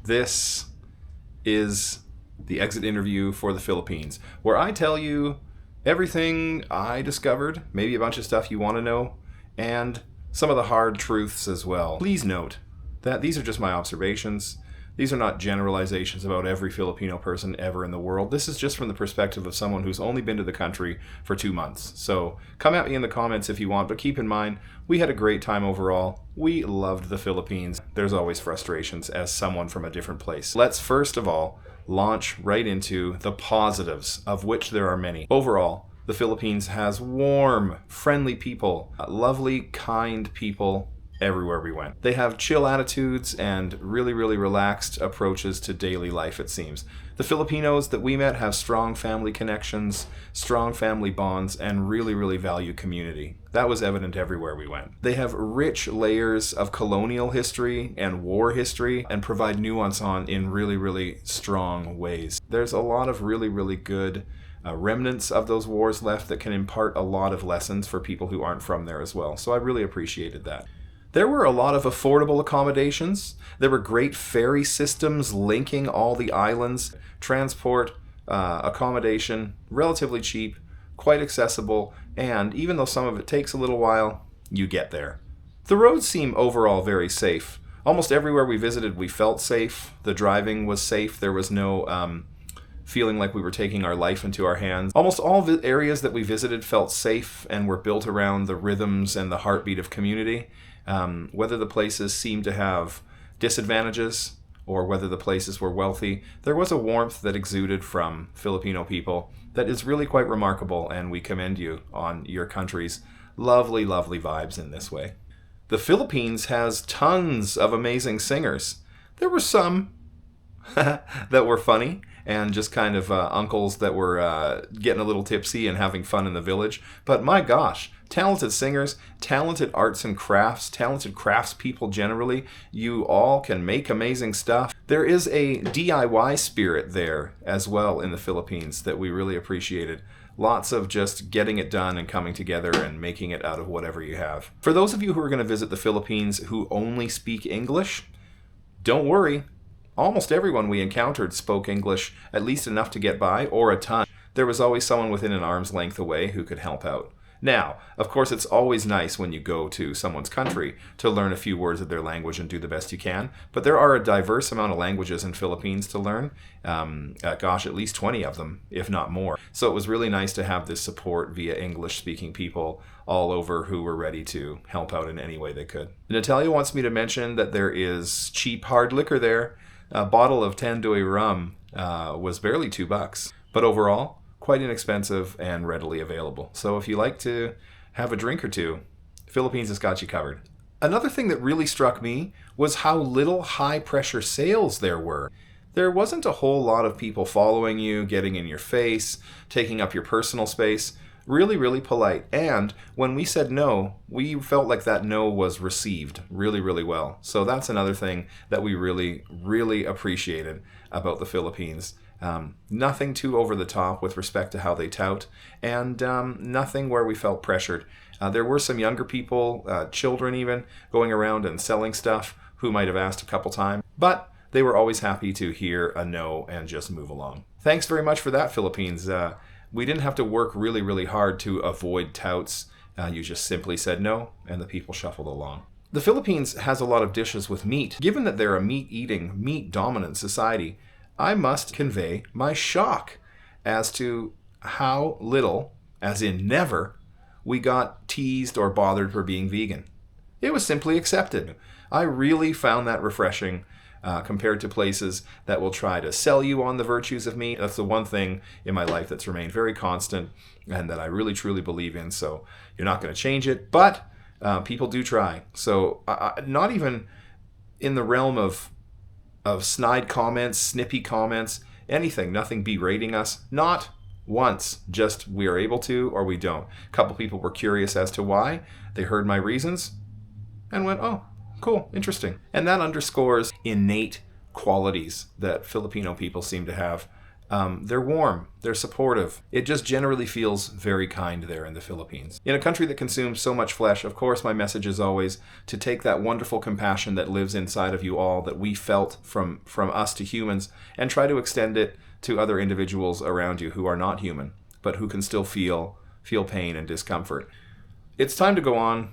This is the exit interview for the Philippines, where I tell you everything I discovered, maybe a bunch of stuff you want to know, and some of the hard truths as well. Please note that these are just my observations. These are not generalizations about every Filipino person ever in the world. This is just from the perspective of someone who's only been to the country for 2 months. So come at me in the comments if you want, but keep in mind, we had a great time overall. We loved the Philippines. There's always frustrations as someone from a different place. Let's first of all launch right into the positives, of which there are many. Overall, the Philippines has warm, friendly people, lovely, kind people everywhere we went. They have chill attitudes and really relaxed approaches to daily life, it seems. The Filipinos that we met have strong family connections, strong family bonds, and really value community. That was evident everywhere we went. They have rich layers of colonial history and war history and provide nuance on in really strong ways. There's a lot of really good remnants of those wars left that can impart a lot of lessons for people who aren't from there as well. So I really appreciated that. There were a lot of affordable accommodations. There were great ferry systems linking all the islands. Transport, accommodation, relatively cheap, quite accessible, and even though some of it takes a little while, you get there. The roads seem overall very safe. Almost everywhere we visited, we felt safe. The driving was safe. There was no feeling like we were taking our life into our hands. Almost all the areas that we visited felt safe and were built around the rhythms and the heartbeat of community. Whether the places seemed to have disadvantages or whether the places were wealthy, there was a warmth that exuded from Filipino people that is really quite remarkable, and we commend you on your country's lovely vibes in this way. The Philippines has tons of amazing singers. There were some that were funny and just kind of uncles that were getting a little tipsy and having fun in the village. But my gosh, talented singers, talented arts and crafts, talented craftspeople generally. You all can make amazing stuff. There is a DIY spirit there as well in the Philippines that we really appreciated. Lots of just getting it done and coming together and making it out of whatever you have. For those of you who are going to visit the Philippines who only speak English, don't worry. Almost everyone we encountered spoke English at least enough to get by, or a ton. There was always someone within an arm's length away who could help out. Now, of course, it's always nice when you go to someone's country to learn a few words of their language and do the best you can, but there are a diverse amount of languages in Philippines to learn. At least 20 of them, if not more. So it was really nice to have this support via English-speaking people all over who were ready to help out in any way they could. Natalia wants me to mention that there is cheap hard liquor there. A bottle of Tandoy rum was barely $2, but overall, quite inexpensive and readily available. So if you like to have a drink or two, Philippines has got you covered. Another thing that really struck me was how little high-pressure sales there were. There wasn't a whole lot of people following you, getting in your face, taking up your personal space. Really polite. And when we said no, we felt like that no was received really well. So that's another thing that we really appreciated about the Philippines. Nothing too over the top with respect to how they tout, and nothing where we felt pressured. There were some younger people, children even, going around and selling stuff who might have asked a couple times, but they were always happy to hear a no and just move along. Thanks very much for that, Philippines. We didn't have to work really hard to avoid touts. You just simply said no, and the people shuffled along. The Philippines has a lot of dishes with meat. Given that they're a meat-eating, meat-dominant society, I must convey my shock as to how little, as in never, we got teased or bothered for being vegan. It was simply accepted. I really found that refreshing. Compared to places that will try to sell you on the virtues of meat. That's the one thing in my life that's remained very constant and that I really truly believe in. So you're not going to change it, but people do try. So not even in the realm of snide comments, snippy comments, anything, nothing berating us. Not once, just we are able to or we don't. A couple people were curious as to why. They heard my reasons and went, oh, cool, interesting. And that underscores innate qualities that Filipino people seem to have. They're warm. They're supportive. It just generally feels very kind there in the Philippines. In a country that consumes so much flesh, of course, my message is always to take that wonderful compassion that lives inside of you all, that we felt from us to humans, and try to extend it to other individuals around you who are not human, but who can still feel pain and discomfort. It's time to go on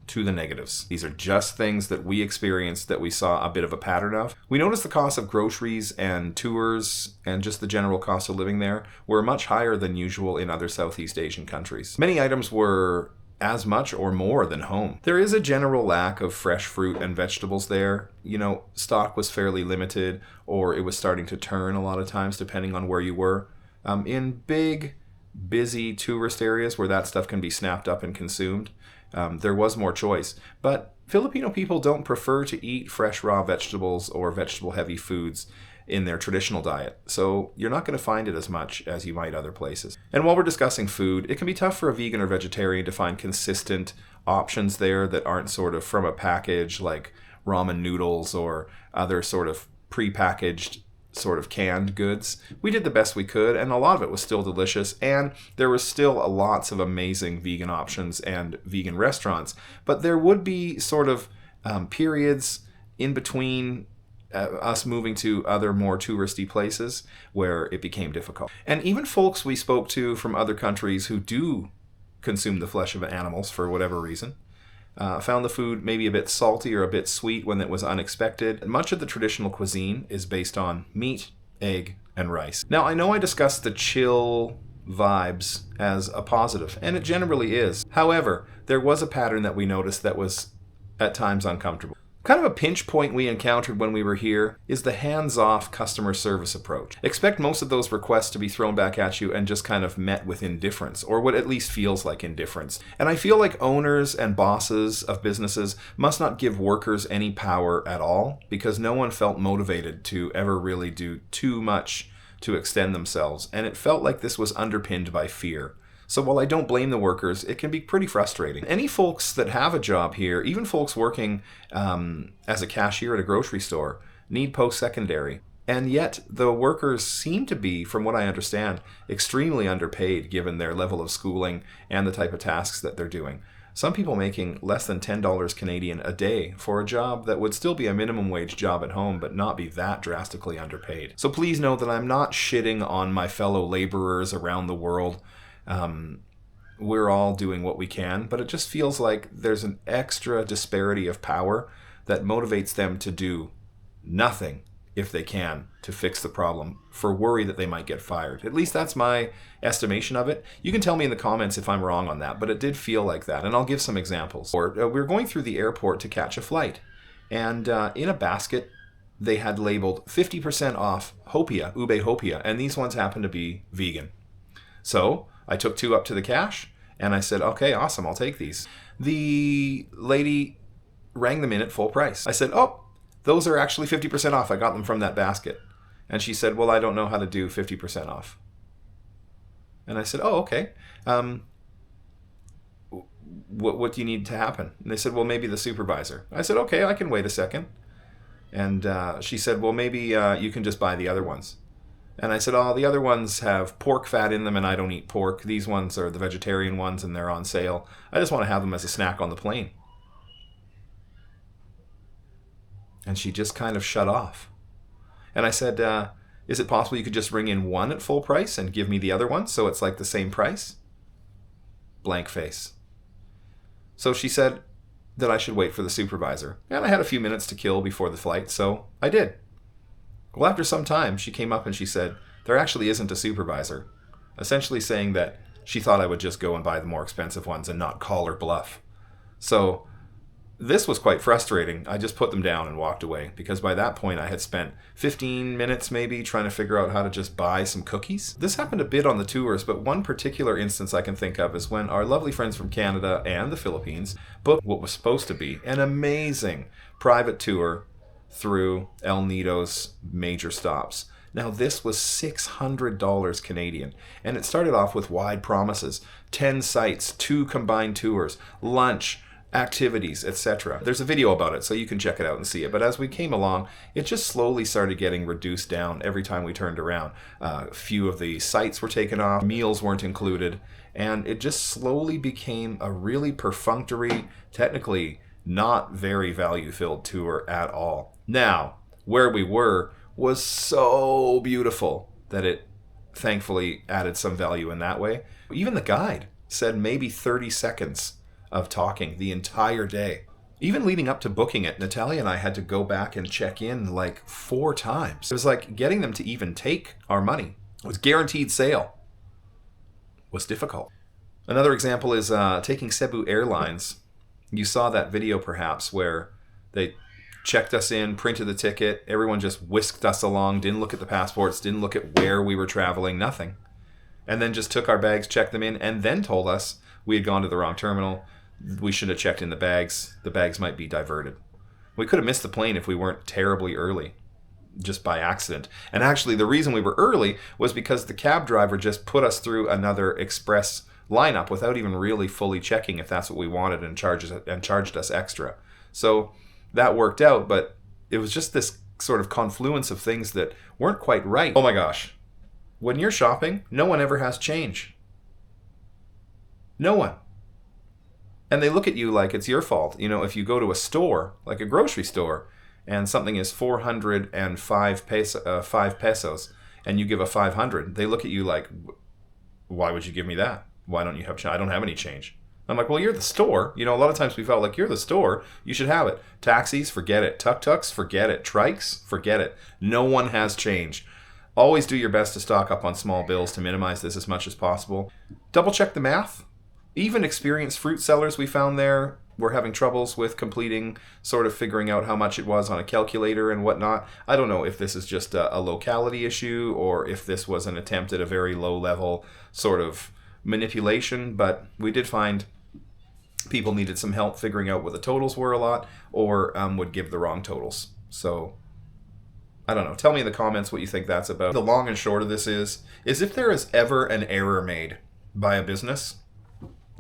to the negatives. These are just things that we experienced that we saw a bit of a pattern of. We noticed the cost of groceries and tours and just the general cost of living there were much higher than usual in other Southeast Asian countries. Many items were as much or more than home. There is a general lack of fresh fruit and vegetables there. Stock was fairly limited, or it was starting to turn a lot of times depending on where you were. In big, busy tourist areas where that stuff can be snapped up and consumed, there was more choice. But Filipino people don't prefer to eat fresh raw vegetables or vegetable-heavy foods in their traditional diet, so you're not going to find it as much as you might other places. And while we're discussing food, it can be tough for a vegan or vegetarian to find consistent options there that aren't sort of from a package like ramen noodles or other sort of pre-packaged sort of canned goods. We did the best we could, and a lot of it was still delicious, and there was still lots of amazing vegan options and vegan restaurants, but there would be sort of periods in between us moving to other more touristy places where it became difficult. And even folks we spoke to from other countries who do consume the flesh of animals for whatever reason, found the food maybe a bit salty or a bit sweet when it was unexpected. Much of the traditional cuisine is based on meat, egg, and rice. Now, I know I discussed the chill vibes as a positive, and it generally is. However, there was a pattern that we noticed that was at times uncomfortable. Kind of a pinch point we encountered when we were here is the hands-off customer service approach. Expect most of those requests to be thrown back at you and just kind of met with indifference, or what at least feels like indifference. And I feel like owners and bosses of businesses must not give workers any power at all, because no one felt motivated to ever really do too much to extend themselves, and it felt like this was underpinned by fear. So while I don't blame the workers, it can be pretty frustrating. Any folks that have a job here, even folks working as a cashier at a grocery store, need post-secondary. And yet the workers seem to be, from what I understand, extremely underpaid given their level of schooling and the type of tasks that they're doing. Some people making less than $10 Canadian a day for a job that would still be a minimum wage job at home, but not be that drastically underpaid. So please know that I'm not shitting on my fellow laborers around the world. We're all doing what we can, but it just feels like there's an extra disparity of power that motivates them to do nothing if they can to fix the problem for worry that they might get fired. At least that's my estimation of it. You can tell me in the comments if I'm wrong on that, but it did feel like that, and I'll give some examples. We were going through the airport to catch a flight, and in a basket they had labeled 50% off hopia, ube hopia, and these ones happened to be vegan. So I took 2 up to the cash, and I said, okay, awesome, I'll take these. The lady rang them in at full price. I said, oh, those are actually 50% off. I got them from that basket. And she said, well, I don't know how to do 50% off. And I said, oh, okay. What do you need to happen? And they said, well, maybe the supervisor. I said, okay, I can wait a second. And she said, well, maybe you can just buy the other ones. And I said, oh, the other ones have pork fat in them, and I don't eat pork. These ones are the vegetarian ones, and they're on sale. I just want to have them as a snack on the plane. And she just kind of shut off. And I said, is it possible you could just bring in one at full price and give me the other one so it's like the same price? Blank face. So she said that I should wait for the supervisor. And I had a few minutes to kill before the flight, so I did. Well, after some time, she came up and she said, there actually isn't a supervisor, essentially saying that she thought I would just go and buy the more expensive ones and not call her bluff. So this was quite frustrating. I just put them down and walked away, because by that point I had spent 15 minutes maybe trying to figure out how to just buy some cookies. This happened a bit on the tours, but one particular instance I can think of is when our lovely friends from Canada and the Philippines booked what was supposed to be an amazing private tour through El Nido's major stops. Now this was $600 Canadian, and it started off with wide promises: 10 sites, 2 combined tours, lunch, activities, etc. There's a video about it, so you can check it out and see it. But as we came along, it just slowly started getting reduced down every time we turned around. A few of the sites were taken off, meals weren't included, and it just slowly became a really perfunctory, technically not very value-filled tour at all. Now, where we were was so beautiful that it thankfully added some value in that way. Even the guide said maybe 30 seconds of talking the entire day. Even leading up to booking it, Natalia and I had to go back and check in like 4 times. It was like getting them to even take our money. It was guaranteed sale. Was difficult. Another example is taking Cebu Airlines. You saw that video perhaps where they checked us in, printed the ticket, everyone just whisked us along, didn't look at the passports, didn't look at where we were traveling, nothing. And then just took our bags, checked them in, and then told us we had gone to the wrong terminal. We should have checked in the bags. The bags might be diverted. We could have missed the plane if we weren't terribly early, just by accident. And actually, the reason we were early was because the cab driver just put us through another express lineup without even really fully checking if that's what we wanted and charged us extra. So that worked out, but it was just this sort of confluence of things that weren't quite right. Oh my gosh. When you're shopping, no one ever has change. No one. And they look at you like it's your fault. You know, if you go to a store, like a grocery store, and something is 405 pesos, and you give a 500, they look at you like, why would you give me that? Why don't you have change? I don't have any change. I'm like, well, you're the store. You know, a lot of times we felt like you're the store. You should have it. Taxis, forget it. Tuk-tuks, forget it. Trikes, forget it. No one has change. Always do your best to stock up on small bills to minimize this as much as possible. Double check the math. Even experienced fruit sellers we found there were having troubles with completing, sort of figuring out how much it was on a calculator and whatnot. I don't know if this is just a locality issue or if this was an attempt at a very low level sort of manipulation, but we did find people needed some help figuring out what the totals were a lot, or would give the wrong totals. So I don't know. Tell me in the comments what you think that's about. The long and short of this is if there is ever an error made by a business,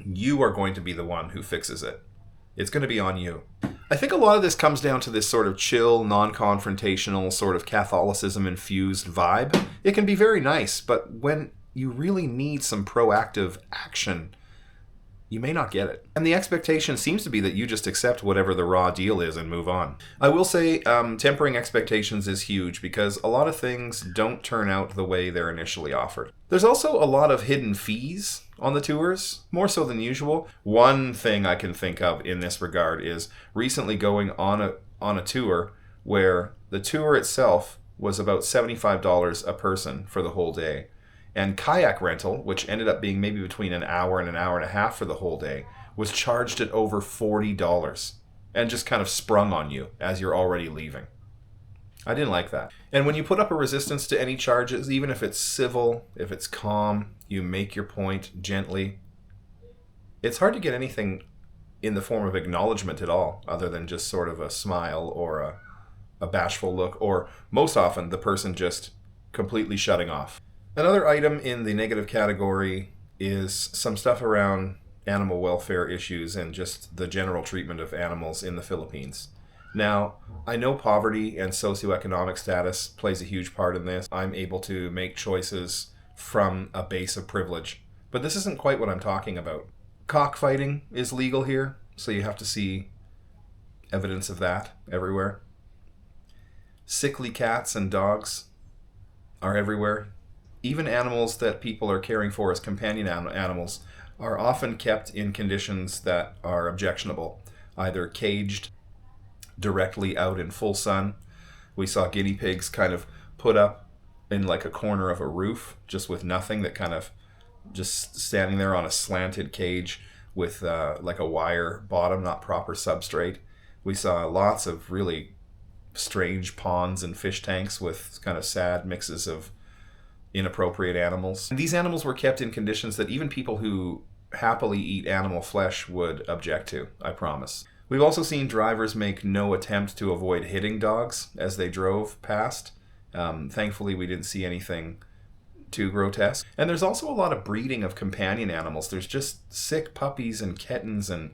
you are going to be the one who fixes it. It's going to be on you. I think a lot of this comes down to this sort of chill, non-confrontational, sort of Catholicism-infused vibe. It can be very nice, but when you really need some proactive action, you may not get it. And the expectation seems to be that you just accept whatever the raw deal is and move on. I will say tempering expectations is huge because a lot of things don't turn out the way they're initially offered. There's also a lot of hidden fees on the tours, more so than usual. One thing I can think of in this regard is recently going on a tour where the tour itself was about $75 a person for the whole day. And kayak rental, which ended up being maybe between an hour and a half for the whole day, was charged at over $40 and just kind of sprung on you as you're already leaving. I didn't like that. And when you put up a resistance to any charges, even if it's civil, if it's calm, you make your point gently, it's hard to get anything in the form of acknowledgement at all, other than just sort of a smile or a bashful look, or most often the person just completely shutting off. Another item in the negative category is some stuff around animal welfare issues and just the general treatment of animals in the Philippines. Now, I know poverty and socioeconomic status plays a huge part in this. I'm able to make choices from a base of privilege, but this isn't quite what I'm talking about. Cockfighting is legal here, so you have to see evidence of that everywhere. Sickly cats and dogs are everywhere. Even animals that people are caring for as companion animals are often kept in conditions that are objectionable, either caged directly out in full sun. We saw guinea pigs kind of put up in like a corner of a roof, just with nothing, that kind of just standing there on a slanted cage with like a wire bottom, not proper substrate. We saw lots of really strange ponds and fish tanks with kind of sad mixes of inappropriate animals. And these animals were kept in conditions that even people who happily eat animal flesh would object to, I promise. We've also seen drivers make no attempt to avoid hitting dogs as they drove past. Thankfully, we didn't see anything too grotesque. And there's also a lot of breeding of companion animals. There's just sick puppies and kittens and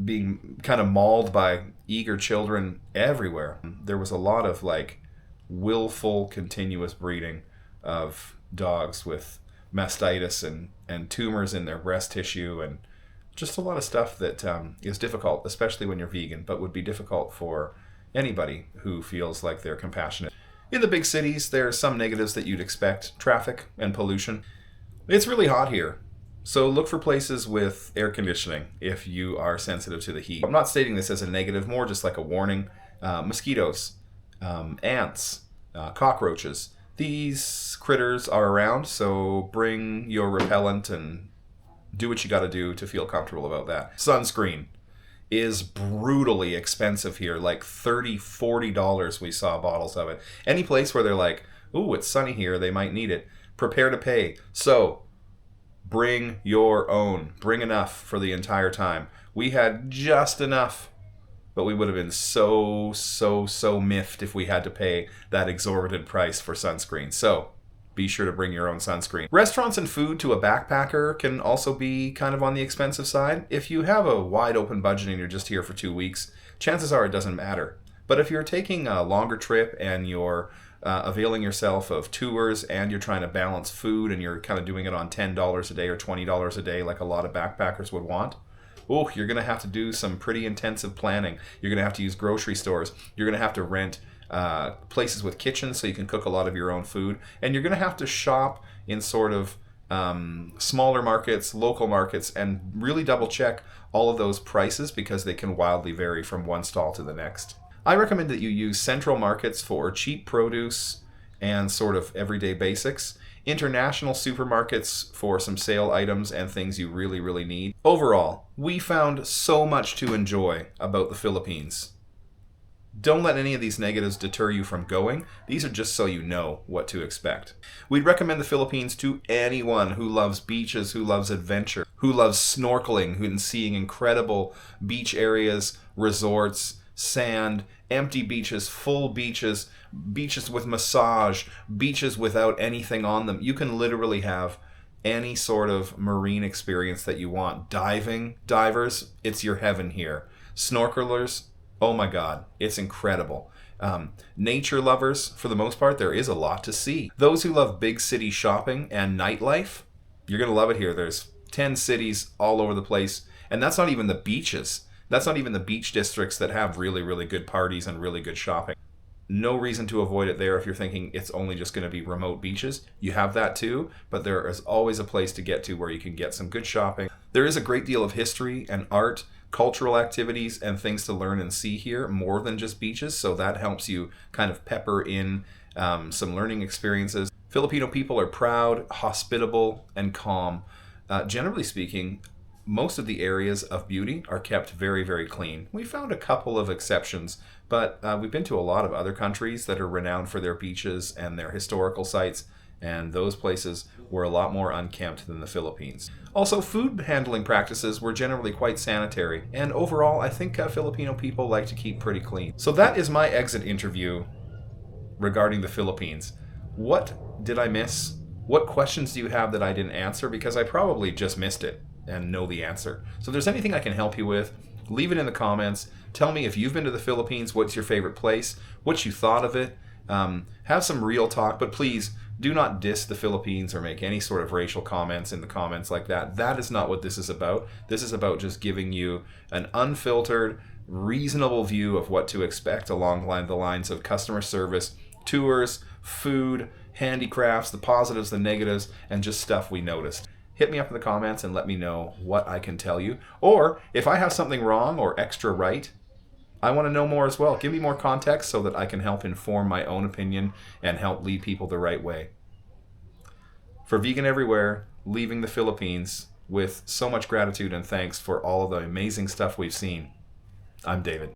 being kind of mauled by eager children everywhere. There was a lot of like willful, continuous breeding of dogs with mastitis and tumors in their breast tissue, and just a lot of stuff that is difficult, especially when you're vegan, but would be difficult for anybody who feels like they're compassionate. In the big cities, there are some negatives that you'd expect: traffic and pollution. It's really hot here, so look for places with air conditioning if you are sensitive to the heat. I'm not stating this as a negative, more just like a warning. Mosquitoes, ants, cockroaches. These critters are around, so bring your repellent and do what you got to do to feel comfortable about that. Sunscreen is brutally expensive here, like $30-$40 we saw bottles of it. Any place where they're like, ooh, it's sunny here, they might need it, prepare to pay. So bring your own. Bring enough for the entire time. We had just enough, but we would have been so miffed if we had to pay that exorbitant price for sunscreen. So be sure to bring your own sunscreen. Restaurants and food to a backpacker can also be kind of on the expensive side. If you have a wide open budget and you're just here for 2 weeks, chances are it doesn't matter. But if you're taking a longer trip and you're availing yourself of tours and you're trying to balance food and you're kind of doing it on $10 a day or $20 a day like a lot of backpackers would want, oh, you're going to have to do some pretty intensive planning. You're going to have to use grocery stores. You're going to have to rent places with kitchens so you can cook a lot of your own food. And you're going to have to shop in sort of smaller markets, local markets, and really double check all of those prices because they can wildly vary from one stall to the next. I recommend that you use central markets for cheap produce and sort of everyday basics, international supermarkets for some sale items and things you really need. Overall, we found so much to enjoy about the Philippines. Don't let any of these negatives deter you from going. These are just so you know what to expect. We'd recommend the Philippines to anyone who loves beaches, who loves adventure, who loves snorkeling, and seeing incredible beach areas, resorts, sand, empty beaches, full beaches, beaches with massage, beaches without anything on them. You can literally have any sort of marine experience that you want. Divers, it's your heaven here. Snorkelers, oh my God, it's incredible. Nature lovers, for the most part, there is a lot to see. Those who love big city shopping and nightlife, you're going to love it here. There's 10 cities all over the place, and that's not even the beaches. That's not even the beach districts that have really good parties and really good shopping. No reason to avoid it there if you're thinking it's only just going to be remote beaches. You have that too, but there is always a place to get to where you can get some good shopping. There is a great deal of history and art, cultural activities, and things to learn and see here, more than just beaches, so that helps you kind of pepper in some learning experiences. Filipino people are proud, hospitable, and calm. Generally speaking, most of the areas of beauty are kept very clean. We found a couple of exceptions, but we've been to a lot of other countries that are renowned for their beaches and their historical sites, and those places were a lot more unkempt than the Philippines. Also, food handling practices were generally quite sanitary, and overall, I think Filipino people like to keep pretty clean. So that is my exit interview regarding the Philippines. What did I miss? What questions do you have that I didn't answer? Because I probably just missed it and know the answer. So if there's anything I can help you with, leave it in the comments. Tell me if you've been to the Philippines, what's your favorite place, what you thought of it. Have some real talk, but please do not diss the Philippines or make any sort of racial comments in the comments like that. That is not what this is about. This is about just giving you an unfiltered, reasonable view of what to expect along the lines of customer service, tours, food, handicrafts, the positives, the negatives, and just stuff we noticed. Hit me up in the comments and let me know what I can tell you. Or if I have something wrong or extra right, I want to know more as well. Give me more context so that I can help inform my own opinion and help lead people the right way. For Vegan Everywhere, leaving the Philippines with so much gratitude and thanks for all of the amazing stuff we've seen, I'm David.